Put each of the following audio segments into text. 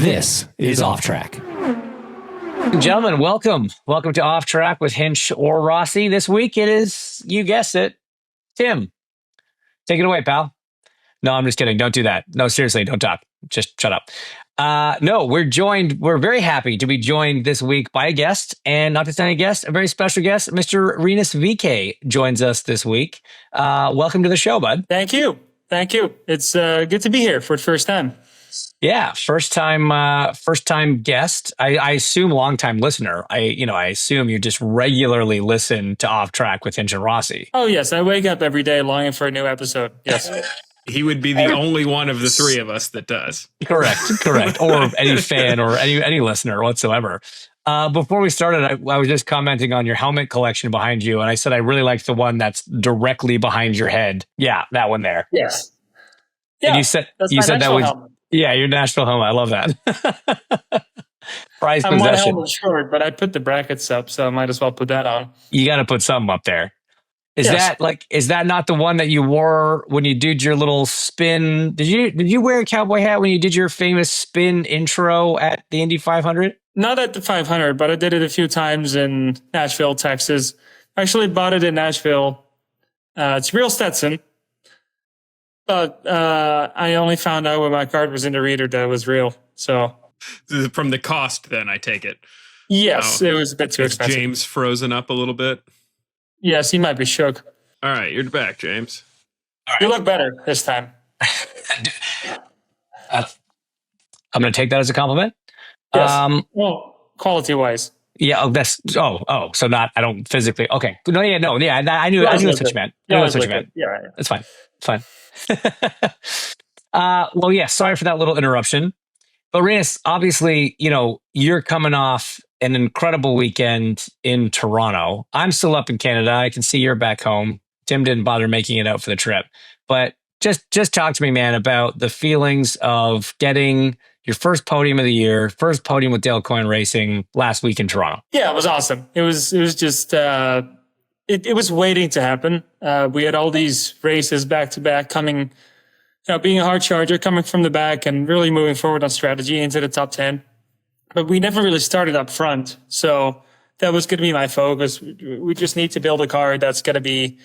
This is Off Track. Gentlemen, welcome. Welcome to Off Track with Hinch or Rossi. This week it is, you guessed it, Tim. Take it away, pal. No, I'm just kidding. Don't do that. No, seriously, don't talk. Just shut up. No, we're very happy to be joined this week by a guest, and not just any guest, a very special guest. Mr. Rinus VeeKay joins us this week. Welcome to the show, bud. Thank you. It's good to be here for the first time. Yeah, first time guest. I assume long time listener. I assume you just regularly listen to Off Track with Hinch and Rossi. Oh yes, I wake up every day longing for a new episode. Yes. He would be the only one of the three of us that does. Correct. Or any fan or any listener whatsoever. Before we started, I was just commenting on your helmet collection behind you, and I said I really liked the one that's directly behind your head. Yeah, that one there. Yes. Yeah, and you said that was helmet. Yeah, your national helmet. I love that. Prized I'm possession. one helmet short, but I put the brackets up, so I might as well put that on. You got to put something up there. Is that not the one that you wore when you did your little spin? Did you wear a cowboy hat when you did your famous spin intro at the Indy 500? Not at the 500, but I did it a few times in Nashville, Texas. I actually bought it in Nashville. It's real Stetson. But I only found out when my card was in the reader that it was real. So from the cost, then I take it. Yes, it was a bit too expensive. James frozen up a little bit. Yes, he might be shook. All right, you're back, James. All right. You look better this time. I'm going to take that as a compliment. Yes. Well, quality wise. Yeah. So not. I don't physically. Okay. No. Yeah. No. Yeah. I knew that's what you meant. I knew that's what you meant. Yeah. Right. It's fine. It's fine. Well, yeah. Sorry for that little interruption. But Rinus, obviously, you're coming off an incredible weekend in Toronto. I'm still up in Canada. I can see you're back home. Tim didn't bother making it out for the trip, but just talk to me, man, about the feelings of getting your first podium of the year, first podium with Dale Coyne Racing last week in Toronto. Yeah, it was awesome. It was just it was waiting to happen. We had all these races back to back coming. Being a hard charger, coming from the back and really moving forward on strategy into the top 10. But we never really started up front. So that was going to be my focus. We just need to build a car that's going to be,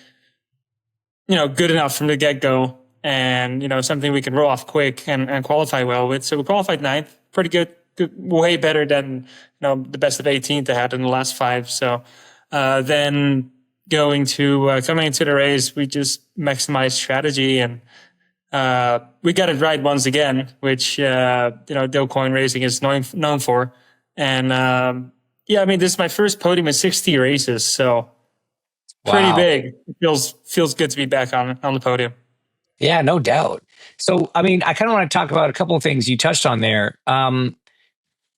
good enough from the get-go and, something we can roll off quick and qualify well with. So we qualified 9th, pretty good, way better than, the best of 18th I had in the last 5. So then coming into the race, we just maximized strategy and we got it right once again, which, Dale Coyne Racing is known for. And, this is my first podium in 60 races. So pretty big. It feels good to be back on the podium. Yeah, no doubt. So, I kind of want to talk about a couple of things you touched on there.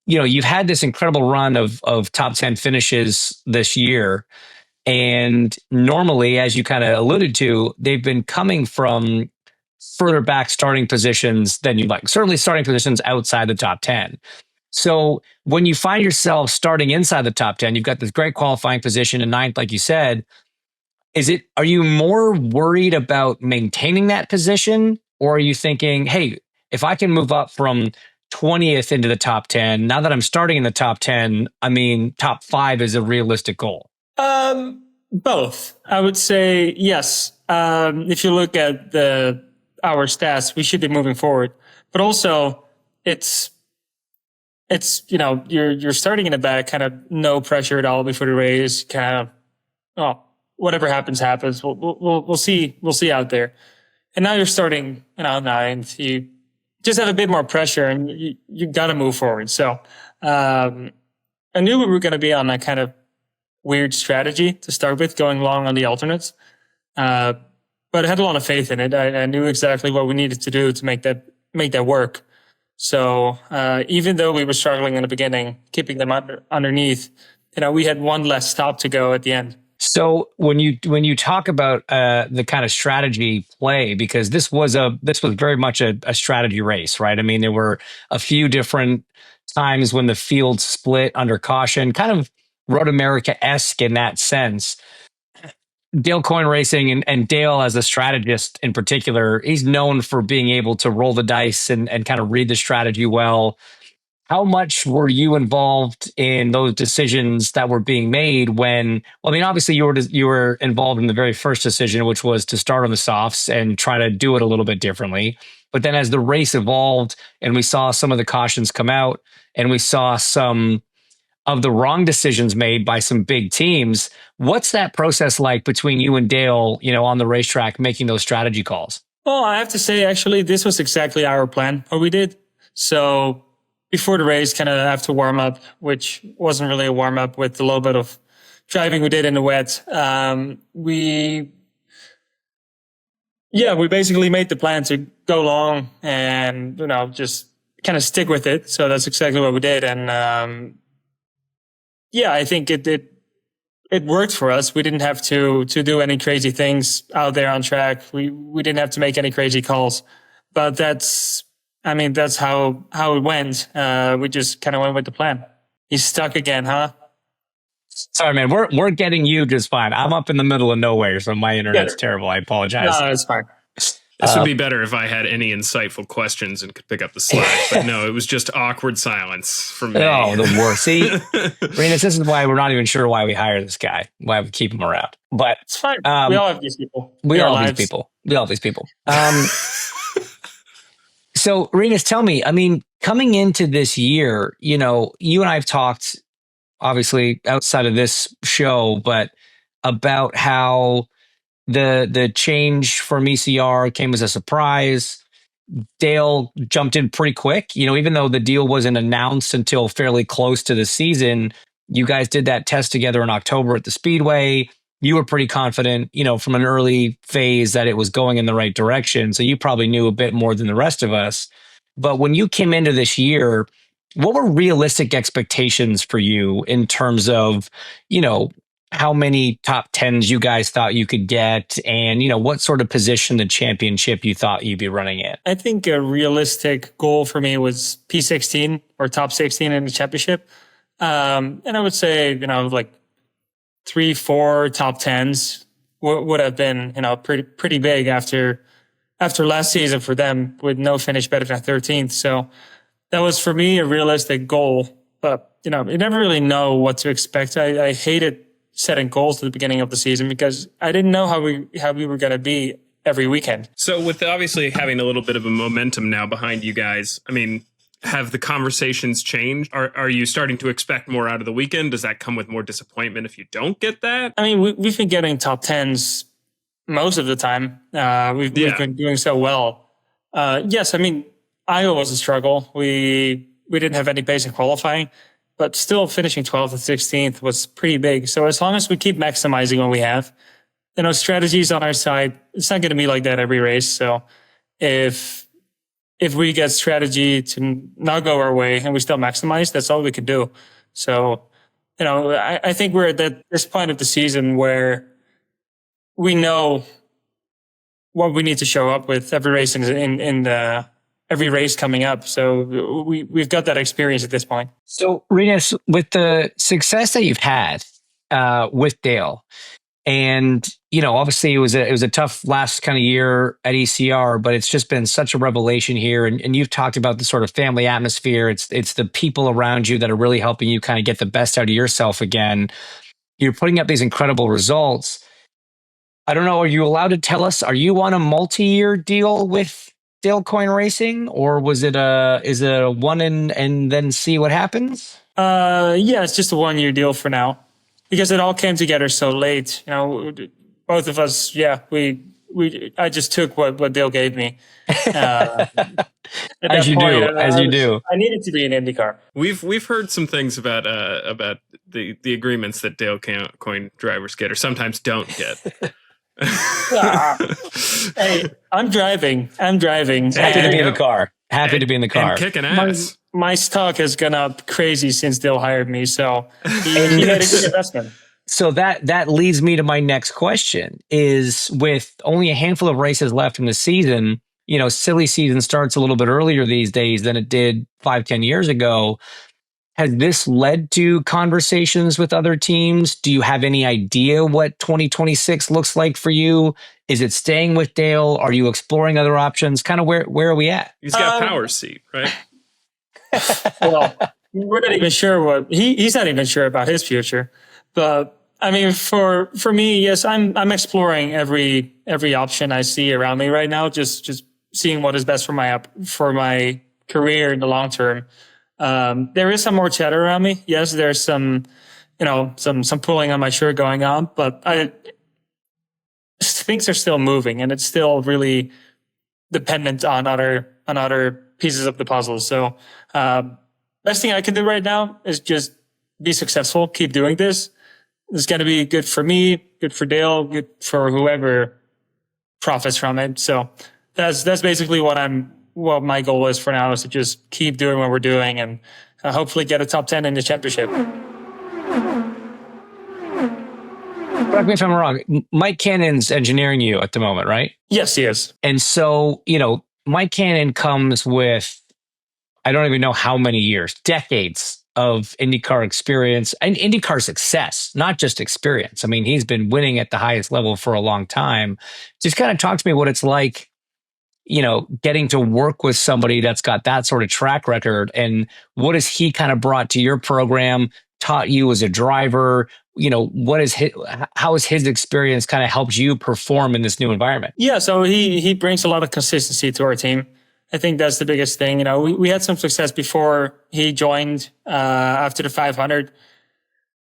You've had this incredible run of top 10 finishes this year. And normally, as you kind of alluded to, they've been coming from further back starting positions than you'd like, certainly starting positions outside the top 10. So when you find yourself starting inside the top 10, you've got this great qualifying position in 9th, like you said. Are you more worried about maintaining that position? Or are you thinking, hey, if I can move up from 20th into the top 10, now that I'm starting in the top 10, top 5 is a realistic goal? Both. I would say yes. If you look at our stats, we should be moving forward. But also, it's you're starting in the back, kind of no pressure at all before the race. Kind of, whatever happens. We'll see out there. And now you're starting, 9th. You just have a bit more pressure, and you got to move forward. So I knew we were going to be on that kind of weird strategy to start with, going long on the alternates. But I had a lot of faith in it. I knew exactly what we needed to do to make that work. So even though we were struggling in the beginning, keeping them underneath, we had one less stop to go at the end. So when you talk about the kind of strategy play, because this was very much a strategy race, right? There were a few different times when the field split under caution, kind of Road America-esque in that sense. Dale Coyne Racing and Dale as a strategist in particular, he's known for being able to roll the dice and kind of read the strategy well. how much were you involved in those decisions that were being made when, well, I mean, obviously you were involved in the very first decision, which was to start on the softs and try to do it a little bit differently. But then as the race evolved and we saw some of the cautions come out and we saw some of the wrong decisions made by some big teams, what's that process like between you and Dale, on the racetrack, making those strategy calls? Well, I have to say, actually, this was exactly our plan, what we did. So before the race, kind of after warm up, which wasn't really a warm up with the little bit of driving we did in the wet, we basically made the plan to go long and, just kind of stick with it. So that's exactly what we did. And, I think it worked for us. We didn't have to do any crazy things out there on track. We didn't have to make any crazy calls, but that's how it went. We just kind of went with the plan. He's stuck again, huh? Sorry, man. We're getting you just fine. I'm up in the middle of nowhere, so my internet's terrible. I apologize. No, it's fine. This would be better if I had any insightful questions and could pick up the slack. But no, it was just awkward silence from me. Oh, the worst. See, Rinus, this is why we're not even sure why we hire this guy, why we keep him around. But it's fine. We all have these people. We all have these people. So, Rinus, tell me, coming into this year, you and I have talked, obviously, outside of this show, but about how the change from ECR came as a surprise. Dale jumped in pretty quick. Even though the deal wasn't announced until fairly close to the season, you guys did that test together in October at the Speedway. You were pretty confident, from an early phase that it was going in the right direction. So you probably knew a bit more than the rest of us. But when you came into this year, what were realistic expectations for you in terms of, how many top 10s you guys thought you could get and, what sort of position the championship you thought you'd be running in? I think a realistic goal for me was P16 or top 16 in the championship. And I would say, like 3-4 top 10s would have been, pretty big after last season for them with no finish better than 13th. So that was for me a realistic goal, but you never really know what to expect. I hated setting goals at the beginning of the season because I didn't know how we were going to be every weekend. So with obviously having a little bit of a momentum now behind you guys, have the conversations changed? Are you starting to expect more out of the weekend? Does that come with more disappointment if you don't get that? We've been getting top 10s most of the time. We've been doing so well. Yes, Iowa was a struggle. We didn't have any pace in qualifying, but still finishing 12th and 16th was pretty big. So as long as we keep maximizing what we have, strategies on our side, it's not going to be like that every race. So if we get strategy to not go our way and we still maximize, that's all we can do. So, I think we're at this point of the season where we know what we need to show up with every race every race coming up. So we've got that experience at this point. So, Rinus, with the success that you've had with Dale, and obviously it was a tough last kind of year at ECR, but it's just been such a revelation here. And you've talked about the sort of family atmosphere. It's the people around you that are really helping you kind of get the best out of yourself again. You're putting up these incredible results. I don't know. Are you allowed to tell us? Are you on a multi-year deal with Dale Coyne Racing, or is it a one and then see what happens? It's just a 1 year deal for now because it all came together so late. Both of us, I just took what Dale gave me. As you do. I needed to be in IndyCar. We've heard some things about the agreements that Dale Coyne drivers get or sometimes don't get. Hey, I'm driving. Happy to be in the car. Happy to be in the car. And kicking ass. My stock has gone up crazy since Dale hired me, so he made a good investment. So that leads me to my next question is, with only a handful of races left in the season, silly season starts a little bit earlier these days than it did 5-10 years ago. Has this led to conversations with other teams? Do you have any idea what 2026 looks like for you? Is it staying with Dale? Are you exploring other options? Kind of where are we at? He's got power seat, right? Well, we're not even sure he's not even sure about his future. But I mean, for me, yes, I'm exploring every option I see around me right now. Just seeing what is best for my career in the long term. There is some more chatter around me. Yes, there's some, some pulling on my shirt going on, but things are still moving, and it's still really dependent on other pieces of the puzzle. So, best thing I can do right now is just be successful, keep doing this. It's going to be good for me, good for Dale, good for whoever profits from it. So that's basically what my goal is for now, is to just keep doing what we're doing and hopefully get a top 10 in the championship. Correct me if I'm wrong. Mike Cannon's engineering you at the moment, right? Yes, he is. And so, Mike Cannon comes with, I don't even know how many years, decades of IndyCar experience and IndyCar success, not just experience. I mean, he's been winning at the highest level for a long time. Just kind of talk to me what it's like, getting to work with somebody that's got that sort of track record, and what has he kind of brought to your program, taught you as a driver? How has his experience kind of helped you perform in this new environment? Yeah, so he brings a lot of consistency to our team. I think that's the biggest thing. We had some success before he joined after the 500.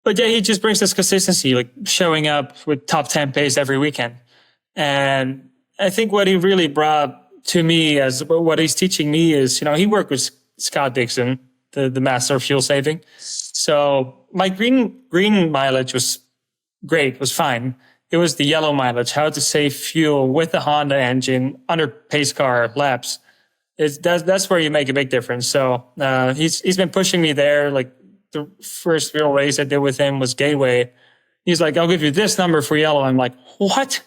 But yeah, he just brings this consistency, like showing up with top 10 pace every weekend. And I think what he really brought to me, as what he's teaching me, is, he worked with Scott Dixon, the master of fuel saving. So my green mileage was great, was fine. It was the yellow mileage, how to save fuel with the Honda engine under pace car laps. That's where you make a big difference. So he's been pushing me there. Like the first real race I did with him was Gateway. He's like, I'll give you this number for yellow. I'm like, what?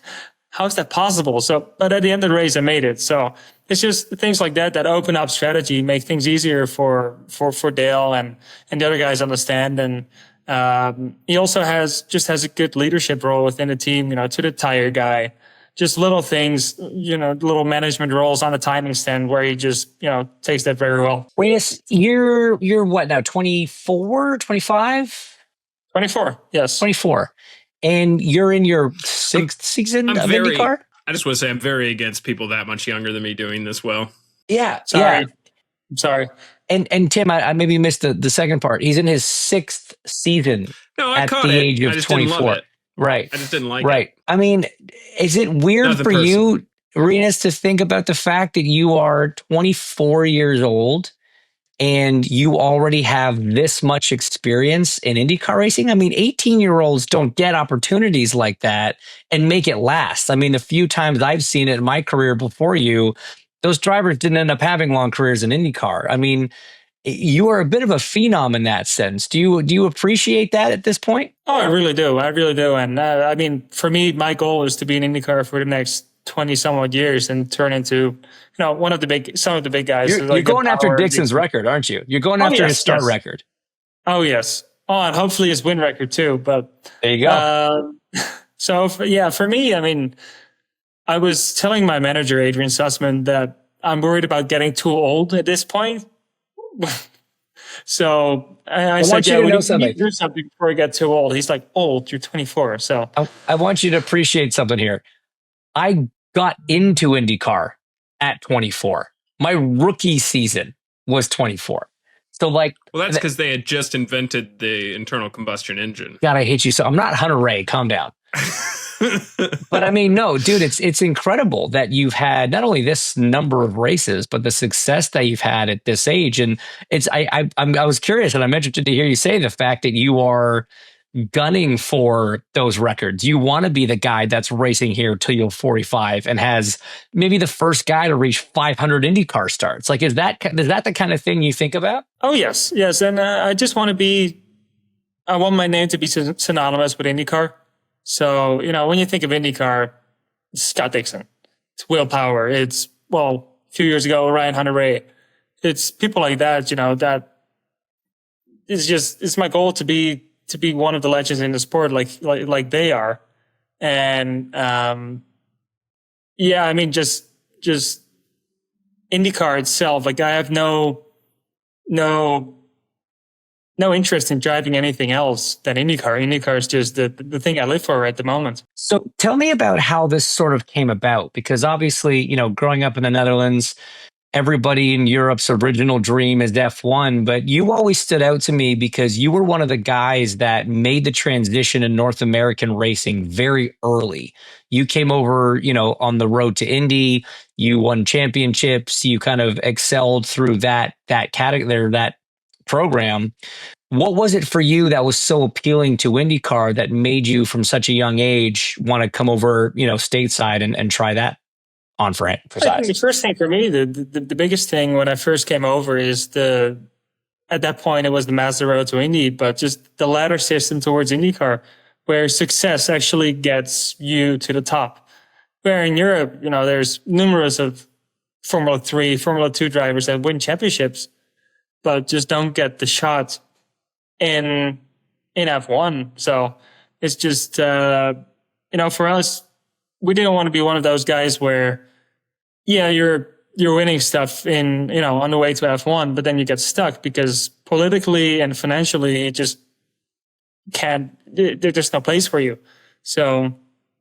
How is that possible? So, but at the end of the race, I made it. So it's just things like that open up strategy, make things easier for Dale and the other guys understand. And he also has a good leadership role within the team, to the tire guy. Just little things, little management roles on the timing stand where he just, takes that very well. Rinus, you're what now, 24, 25? 24, yes. 24. And you're in your sixth season of IndyCar? I just want to say I'm very against people that much younger than me doing this well. Yeah. Sorry. Yeah. I'm sorry. And Tim, I maybe missed the second part. He's in his sixth season at the age of 24. Right. I just didn't like it. Right. I mean, is it weird for you, Rinus, to think about the fact that you are 24 years old and you already have this much experience in IndyCar racing? I mean, 18-year-olds don't get opportunities like that and make it last. I mean, the few times I've seen it in my career before you, those drivers didn't end up having long careers in IndyCar. I mean, you are a bit of a phenom in that sense. Do you appreciate that at this point? Oh, I really do. And I mean, for me, my goal is to be in IndyCar for the next 20 some odd years and turn into, some of the big guys. You're going after Dixon's record, aren't you? You're going after his start record. Oh, yes. Oh, and hopefully his win record too. But there you go. For me, I mean, I was telling my manager, Adrian Sussman, that I'm worried about getting too old at this point. So I said, you need to do something before I get too old. He's like, old, you're 24. So I want you to appreciate something here. I got into IndyCar at 24. My rookie season was 24. So well, that's because they had just invented the internal combustion engine. God, I hate you. So I'm not Hunter Ray. Calm down. But I mean, no, dude, it's incredible that you've had not only this number of races, but the success that you've had at this age. And I was curious, and I'm interested to hear you say the fact that you are gunning for those records. You want to be the guy that's racing here till you're 45 and has maybe the first guy to reach 500 IndyCar starts. Like, is that the kind of thing you think about? Oh, yes. And I just want I want my name to be synonymous with IndyCar. So, when you think of IndyCar, it's Scott Dixon. It's Will Power. It's, a few years ago, Ryan Hunter-Reay. It's people like that, that it's my goal to be one of the legends in the sport like they are. And, I mean, just IndyCar itself, like I have no no interest in driving anything else than IndyCar. IndyCar is just the thing I live for at the moment. So tell me about how this sort of came about, because obviously, growing up in the Netherlands, everybody in Europe's original dream is F1, but you always stood out to me because you were one of the guys that made the transition in North American racing very early. You came over, on the road to Indy, you won championships, you kind of excelled through that category, that program. What was it for you that was so appealing to IndyCar that made you from such a young age want to come over, stateside and try that on for I think the first thing for me, the biggest thing when I first came over is at that point, it was the Mazda Road to Indy, but just the ladder system towards IndyCar, where success actually gets you to the top. Where in Europe, there's numerous of Formula 3, Formula 2 drivers that win championships, but just don't get the shot in F1. So it's just, for us, we didn't want to be one of those guys where, you're winning stuff on the way to F1, but then you get stuck because politically and financially, it just there's no place for you. So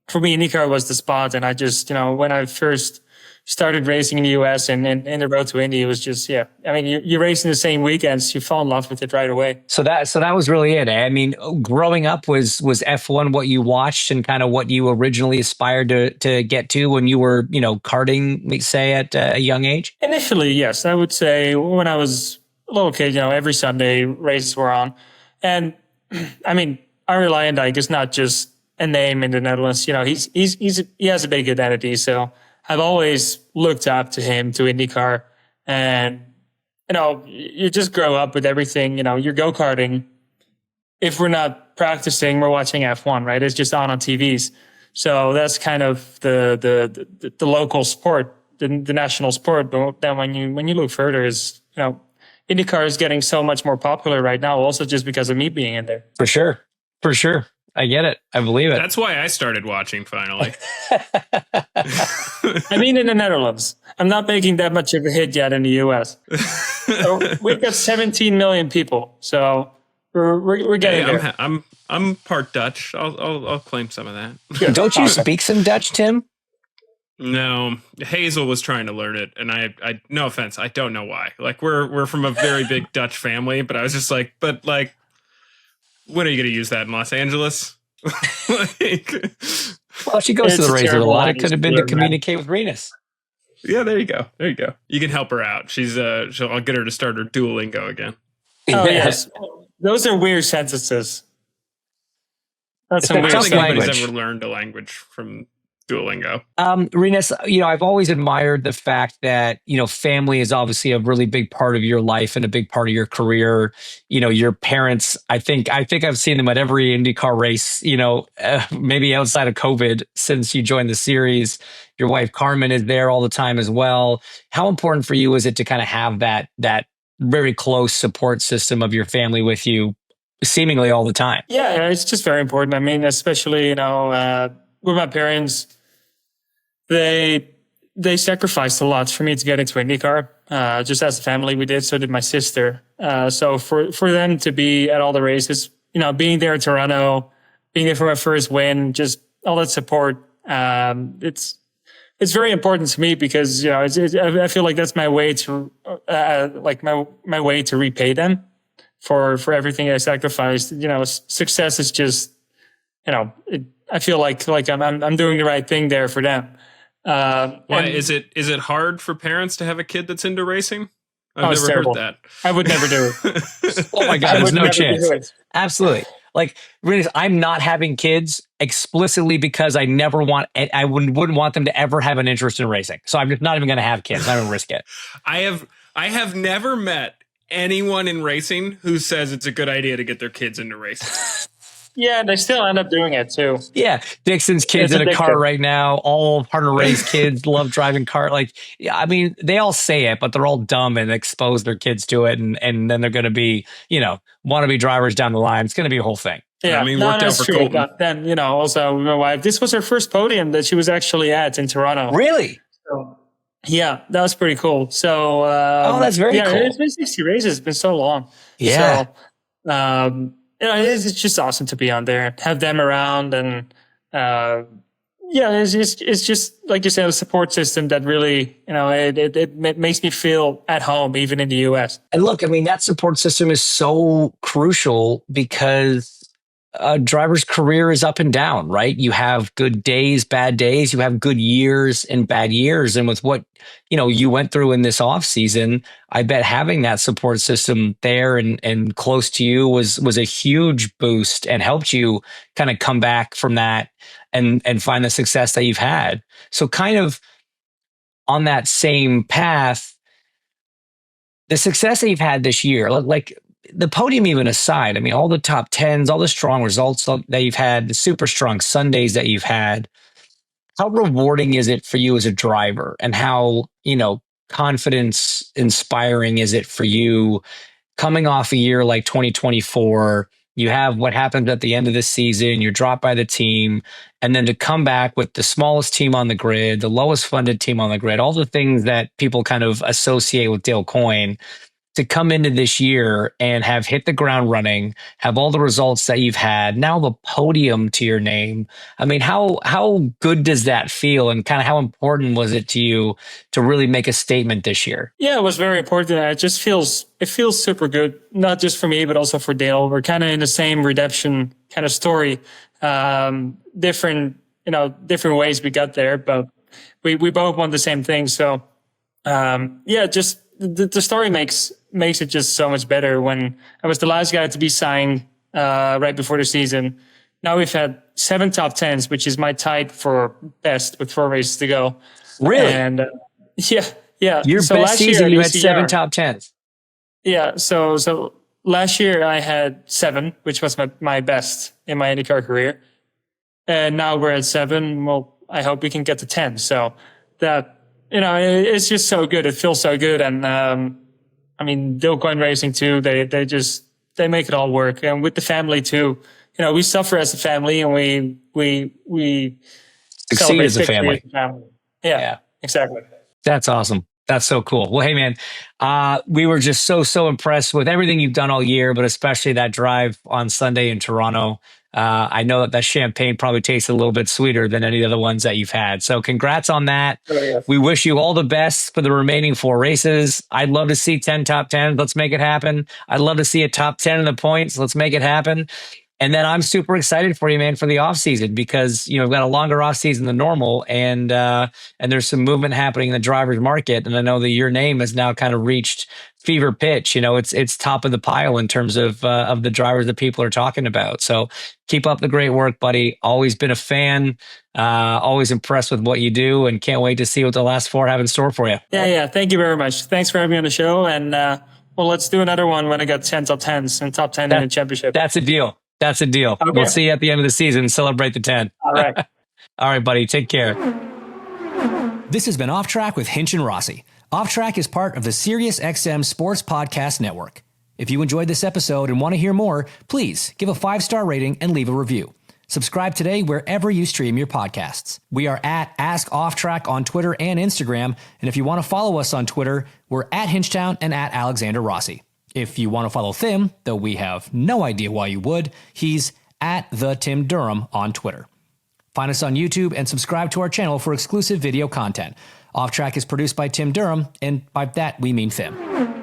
for me, IndyCar was the spot. And I just, when I first started racing in the US and the road to Indy, it was just, you race in the same weekends, you fall in love with it right away. So that was really it. I mean, growing up, was F1 what you watched and kind of what you originally aspired to get to when you were, karting, say, at a young age? Initially, yes. I would say when I was a little kid, every Sunday races were on. And I mean, Arie Luyendyk is not just a name in the Netherlands. He has a big identity. So I've always looked up to him, to IndyCar, and you just grow up with everything. You're go-karting. If we're not practicing, we're watching F1, right? It's just on TVs. So that's kind of the local sport, the national sport. But then when you look further, is IndyCar is getting so much more popular right now, also just because of me being in there. For sure. I get it. I believe it. That's why I started watching finally. I mean, in the Netherlands, I'm not making that much of a hit yet in the US. So we've got 17 million people, so we're getting there. I'm part Dutch. I'll claim some of that. Don't you speak some Dutch, Tim? No, Hazel was trying to learn it, and I no offense, I don't know why. Like we're from a very big Dutch family, but I was just like, when are you going to use that in Los Angeles? Well, she goes to the races a lot. It could have been to communicate with Rinus. Yeah, there you go. You can help her out. I'll get her to start her Duolingo again. Oh, yes. Those are weird sentences. That's some weird stuff. I don't think anybody's ever learned a language from Duolingo. Rinus, I've always admired the fact that, family is obviously a really big part of your life and a big part of your career. Your parents, I think I've seen them at every IndyCar race, maybe outside of COVID since you joined the series. Your wife, Carmen, is there all the time as well. How important for you is it to kind of have that very close support system of your family with you seemingly all the time? Yeah, it's just very important. I mean, especially, with my parents, they sacrificed a lot for me to get into IndyCar. Just as a family, we did. So did my sister. So for them to be at all the races, being there in Toronto, being there for my first win, just all that support. It's very important to me because I feel like that's my way to my way to repay them for everything I sacrificed. Success is just I feel like I'm doing the right thing there for them. Why is it hard for parents to have a kid that's into racing? I've never terrible. heard that. I would never do it. Oh my God, there's no chance. Absolutely. Like, really, I'm not having kids explicitly because I wouldn't want them to ever have an interest in racing. So I'm just not even going to have kids. I don't risk it. I have never met anyone in racing who says it's a good idea to get their kids into racing. Yeah, they still end up doing it too. Yeah, Dixon's kids in a car right now. All Hunter Ray's kids love driving car. Like, yeah, I mean, they all say it, but they're all dumb and expose their kids to it, and then they're going to be, wannabe drivers down the line. It's going to be a whole thing. Yeah, I mean, worked out for true. Colton. But then, also my wife. This was her first podium that she was actually at in Toronto. Really? So, Yeah, that was pretty cool. So, Oh, that's very yeah, cool. it's been 60 races. It's been so long. Yeah. So, it's just awesome to be on there, have them around, and yeah, it's just like you said, a support system that really, it makes me feel at home, even in the US. And look, I mean, that support system is so crucial because a driver's career is up and down, right? You have good days, bad days. You have good years and bad years. And with what, you went through in this off season, I bet having that support system there and close to you was a huge boost and helped you kind of come back from that and find the success that you've had. So kind of on that same path, the success that you've had this year, like the podium even aside, I mean, all the top tens, all the strong results that you've had, the super strong Sundays that you've had, how rewarding is it for you as a driver, and how, confidence inspiring is it for you coming off a year like 2024? You have what happens at the end of the season, you're dropped by the team, and then to come back with the smallest team on the grid, the lowest funded team on the grid, all the things that people kind of associate with Dale Coyne, to come into this year and have hit the ground running, have all the results that you've had, now the podium to your name. I mean, how good does that feel, and kind of how important was it to you to really make a statement this year? Yeah, it was very important. It feels super good, not just for me, but also for Dale. We're kind of in the same redemption kind of story. Different ways we got there, but we both want the same thing. So, just the story makes it just so much better. When I was the last guy to be signed right before the season, now we've had 7 top 10s, which is my tied for best with 4 races to go. Really? And yeah. Your so best season, you had 7 ECR. top 10s. Yeah. So last year I had 7, which was my best in my IndyCar career. And now we're at 7. Well, I hope we can get to 10. So that, it's just so good. It feels so good. And, I mean, Dale Coyne Racing too, they make it all work. And with the family too, we suffer as a family, and we Succeed as a family. As a family. Yeah, exactly. That's awesome. That's so cool. Well, hey man, we were just so impressed with everything you've done all year, but especially that drive on Sunday in Toronto. I know that champagne probably tastes a little bit sweeter than any other ones that you've had. So congrats on that. Oh, yeah. We wish you all the best for the remaining 4 races. I'd love to see 10 top 10. Let's make it happen. I'd love to see a top 10 in the points. Let's make it happen. And then I'm super excited for you, man, for the off season, because we've got a longer off season than normal, and there's some movement happening in the drivers market. And I know that your name has now kind of reached fever pitch. It's top of the pile in terms of the drivers that people are talking about. So keep up the great work, buddy. Always been a fan. Always impressed with what you do, and can't wait to see what the last 4 have in store for you. Yeah. Thank you very much. Thanks for having me on the show. And well, let's do another one when I got 10 top 10s and top 10 in the championship. That's a deal. That's a deal. Okay. We'll see you at the end of the season. Celebrate the 10. All right. All right, buddy. Take care. This has been Off Track with Hinch and Rossi. Off Track is part of the SiriusXM Sports Podcast Network. If you enjoyed this episode and want to hear more, please give a 5-star rating and leave a review. Subscribe today wherever you stream your podcasts. We are at Ask Off Track on Twitter and Instagram. And if you want to follow us on Twitter, we're at Hinchtown and at Alexander Rossi. If you want to follow Tim, though we have no idea why you would, he's at the Tim Durham on Twitter. Find us on YouTube and subscribe to our channel for exclusive video content. Off Track is produced by Tim Durham, and by that we mean Tim.